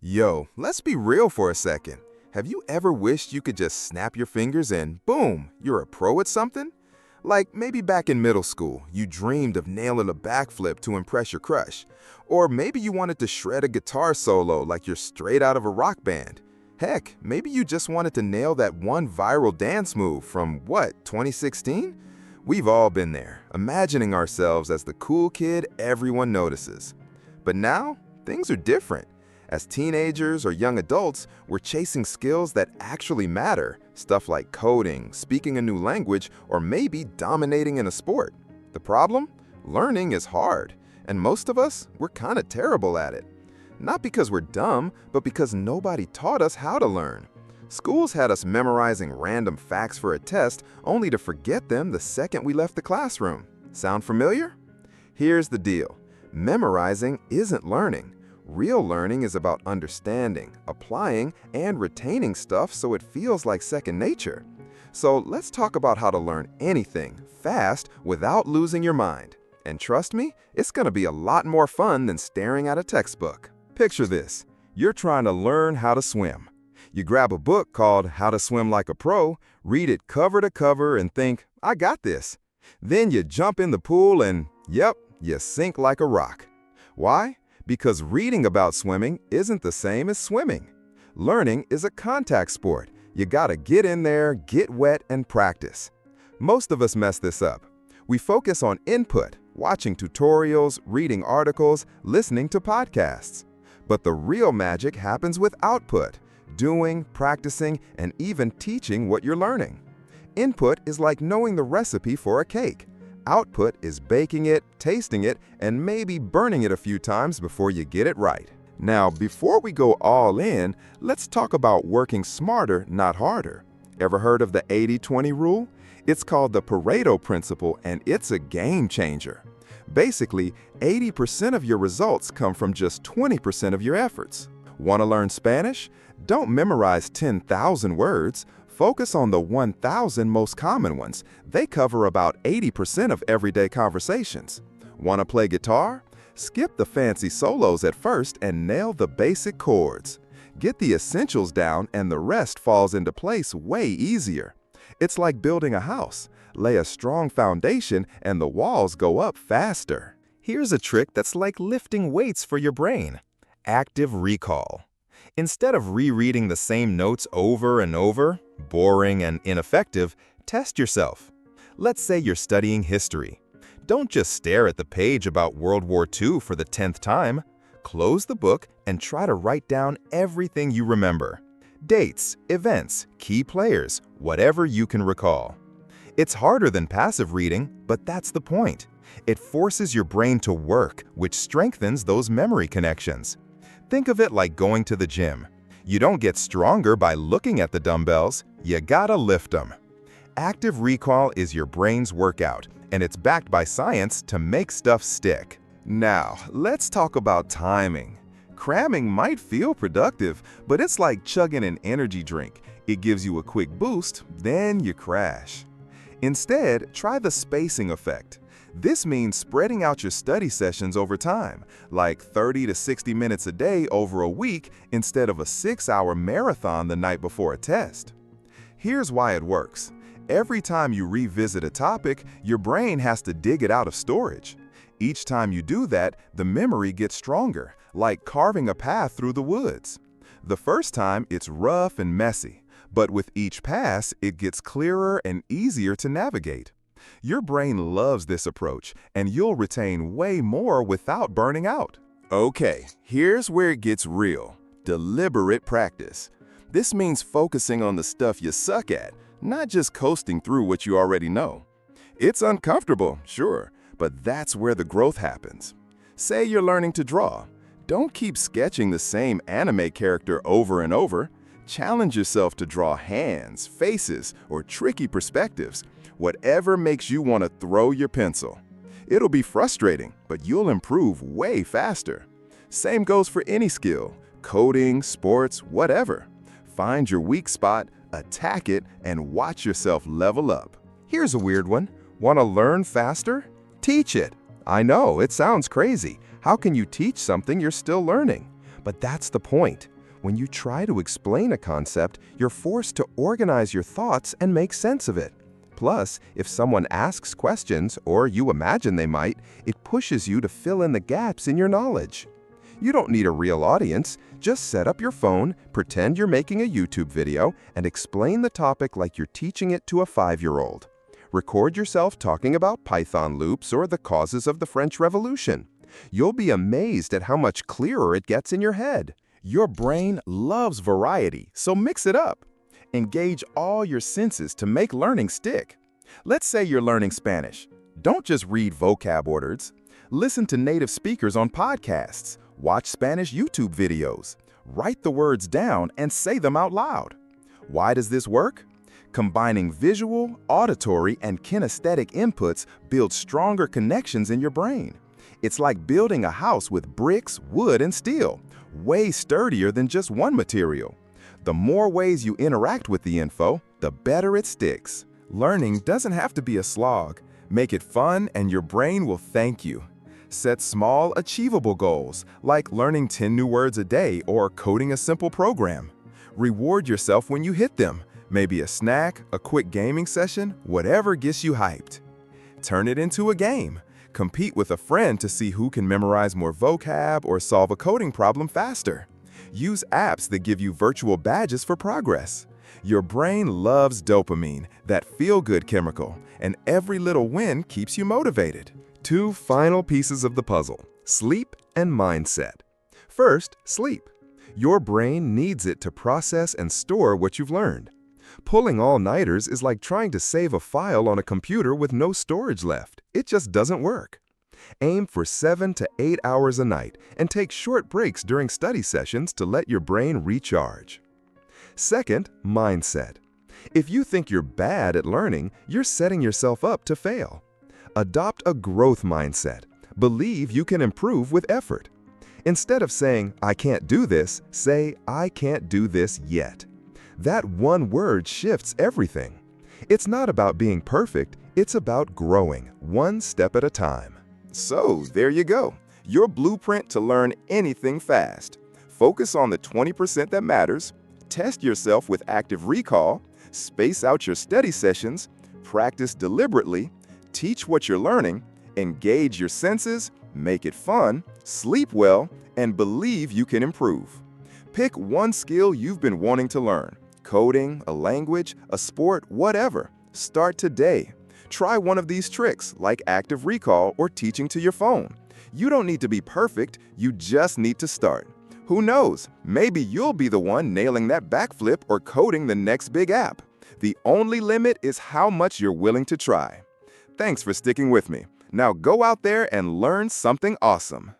Yo, let's be real for a second. Have you ever wished you could just snap your fingers and boom, you're a pro at something? Like maybe back in middle school, you dreamed of nailing a backflip to impress your crush. Or maybe you wanted to shred a guitar solo like you're straight out of a rock band. Heck, maybe you just wanted to nail that one viral dance move from, 2016? We've all been there, imagining ourselves as the cool kid everyone notices. But now, things are different. As teenagers or young adults, we're chasing skills that actually matter, stuff like coding, speaking a new language, or maybe dominating in a sport. The problem? Learning is hard, and most of us, we're kind of terrible at it. Not because we're dumb, but because nobody taught us how to learn. Schools had us memorizing random facts for a test only to forget them the second we left the classroom. Sound familiar? Here's the deal. Memorizing isn't learning. Real learning is about understanding, applying, and retaining stuff so it feels like second nature. So let's talk about how to learn anything fast without losing your mind. And trust me, it's going to be a lot more fun than staring at a textbook. Picture this. You're trying to learn how to swim. You grab a book called How to Swim Like a Pro, read it cover to cover, and think, I got this. Then you jump in the pool and, yep, you sink like a rock. Why? Because reading about swimming isn't the same as swimming. Learning is a contact sport. You gotta get in there, get wet, and practice. Most of us mess this up. We focus on input, watching tutorials, reading articles, listening to podcasts. But the real magic happens with output, doing, practicing, and even teaching what you're learning. Input is like knowing the recipe for a cake. Output is baking it, tasting it, and maybe burning it a few times before you get it right. Now, before we go all in, let's talk about working smarter, not harder. Ever heard of the 80-20 rule? It's called the Pareto principle, and it's a game changer. Basically, 80% of your results come from just 20% of your efforts. Want to learn Spanish? Don't memorize 10,000 words. Focus on the 1,000 most common ones. They cover about 80% of everyday conversations. Want to play guitar? Skip the fancy solos at first and nail the basic chords. Get the essentials down and the rest falls into place way easier. It's like building a house. Lay a strong foundation and the walls go up faster. Here's a trick that's like lifting weights for your brain. Active recall. Instead of rereading the same notes over and over, boring and ineffective, test yourself. Let's say you're studying history. Don't just stare at the page about World War II for the 10th time. Close the book and try to write down everything you remember. Dates, events, key players, whatever you can recall. It's harder than passive reading, but that's the point. It forces your brain to work, which strengthens those memory connections. Think of it like going to the gym. You don't get stronger by looking at the dumbbells, you gotta lift them. Active recall is your brain's workout, and it's backed by science to make stuff stick. Now, let's talk about timing. Cramming might feel productive, but it's like chugging an energy drink. It gives you a quick boost, then you crash. Instead, try the spacing effect. This means spreading out your study sessions over time, like 30 to 60 minutes a day over a week instead of a 6-hour marathon the night before a test. Here's why it works. Every time you revisit a topic, your brain has to dig it out of storage. Each time you do that, the memory gets stronger, like carving a path through the woods. The first time, it's rough and messy, but with each pass, it gets clearer and easier to navigate. Your brain loves this approach, and you'll retain way more without burning out. Okay, here's where it gets real. Deliberate practice. This means focusing on the stuff you suck at, not just coasting through what you already know. It's uncomfortable, sure, but that's where the growth happens. Say you're learning to draw. Don't keep sketching the same anime character over and over. Challenge yourself to draw hands, faces, or tricky perspectives. Whatever makes you want to throw your pencil. It'll be frustrating, but you'll improve way faster. Same goes for any skill, coding, sports, whatever. Find your weak spot, attack it, and watch yourself level up. Here's a weird one. Want to learn faster? Teach it. I know, it sounds crazy. How can you teach something you're still learning? But that's the point. When you try to explain a concept, you're forced to organize your thoughts and make sense of it. Plus, if someone asks questions, or you imagine they might, it pushes you to fill in the gaps in your knowledge. You don't need a real audience. Just set up your phone, pretend you're making a YouTube video, and explain the topic like you're teaching it to a 5-year-old. Record yourself talking about Python loops or the causes of the French Revolution. You'll be amazed at how much clearer it gets in your head. Your brain loves variety, so mix it up. Engage all your senses to make learning stick. Let's say you're learning Spanish. Don't just read vocab words. Listen to native speakers on podcasts. Watch Spanish YouTube videos. Write the words down and say them out loud. Why does this work? Combining visual, auditory, and kinesthetic inputs builds stronger connections in your brain. It's like building a house with bricks, wood, and steel, way sturdier than just one material. The more ways you interact with the info, the better it sticks. Learning doesn't have to be a slog. Make it fun and your brain will thank you. Set small, achievable goals, like learning 10 new words a day or coding a simple program. Reward yourself when you hit them, maybe a snack, a quick gaming session, whatever gets you hyped. Turn it into a game. Compete with a friend to see who can memorize more vocab or solve a coding problem faster. Use apps that give you virtual badges for progress. Your brain loves dopamine, that feel-good chemical, and every little win keeps you motivated. 2 final pieces of the puzzle: sleep and mindset. First, sleep. Your brain needs it to process and store what you've learned. Pulling all-nighters is like trying to save a file on a computer with no storage left. It just doesn't work. Aim for 7 to 8 hours a night and take short breaks during study sessions to let your brain recharge. Second, mindset. If you think you're bad at learning, you're setting yourself up to fail. Adopt a growth mindset. Believe you can improve with effort. Instead of saying, "I can't do this," say, "I can't do this yet." That one word shifts everything. It's not about being perfect, it's about growing, one step at a time. So, there you go. Your blueprint to learn anything fast. Focus on the 20% that matters, test yourself with active recall, space out your study sessions, practice deliberately, teach what you're learning, engage your senses, make it fun, sleep well, and believe you can improve. Pick one skill you've been wanting to learn. Coding, a language, a sport, whatever. Start today. Try one of these tricks, like active recall or teaching to your phone. You don't need to be perfect, you just need to start. Who knows, maybe you'll be the one nailing that backflip or coding the next big app. The only limit is how much you're willing to try. Thanks for sticking with me. Now go out there and learn something awesome.